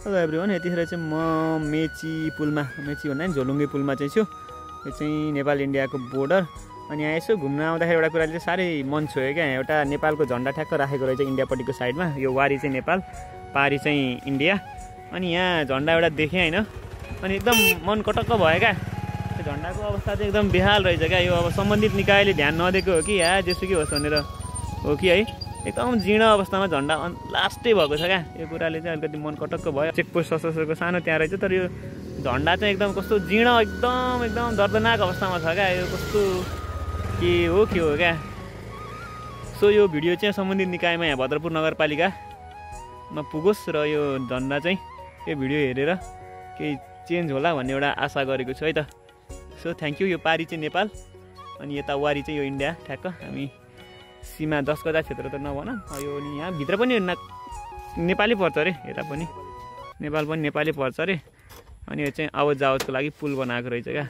Hello everyone, यतिखेर चाहिँ म मेची पुलमा, मेची भन्दा नि झोलुङ्गे पुलमा चाहिँ छु। यो चाहिँ नेपाल इन्डियाको बोर्डर। अनि यहाँ यसो घुम्न आउँदाखेरि एउटा कुराले चाहिँ साह्रै मन छोयो क्या। एउटा नेपालको झन्डा ठ्याक्क राखेको रहेछ इन्डियापट्टिको साइडमा। यो वारी चाहिँ नेपाल, पारी चाहिँ इन्डिया। अनि यहाँ झन्डा एउटा देखेँ होइन, अनि एकदम मन कटक्क भयो क्या। त्यो झन्डाको अवस्था चाहिँ एकदम बेहाल रहेछ क्या। यो अब सम्बन्धित निकायले ध्यान नदिएको हो कि या जेसुकै होस् भनेर हो कि है, एकदम जीर्ण अवस्थामा झन्डा लास्टै भएको छ क्या। यो कुराले चाहिँ अलिकति मन कटक्क भयो। चेकपोस्ट सशस्त्रको सानो त्यहाँ रहेछ, तर यो झन्डा चाहिँ एकदम कस्तो जीर्ण, एकदम दर्दनाक अवस्थामा छ क्या। यो कस्तो के हो क्या। सो यो भिडियो चाहिँ सम्बन्धित निकायमा यहाँ भद्रपुर नगरपालिकामा पुगोस् र यो झन्डा चाहिँ यो भिडियो हेरेर केही चेन्ज होला भन्ने एउटा आशा गरेको छु है त। So thank you. यो पारी चाहिँ नेपाल अनि यता वारी चाहिँ यो इन्डिया। ठ्याक्क हामी सीमा 10 गजा क्षेत्र त नभन, यो यहाँ भित्र पनि नेपाली पर्छ अरे, यता पनि नेपाल पनि नेपाली पर्छ अरे। अनि यो चाहिँ आवत जावतको लागि पुल बनाएको रहेछ क्या।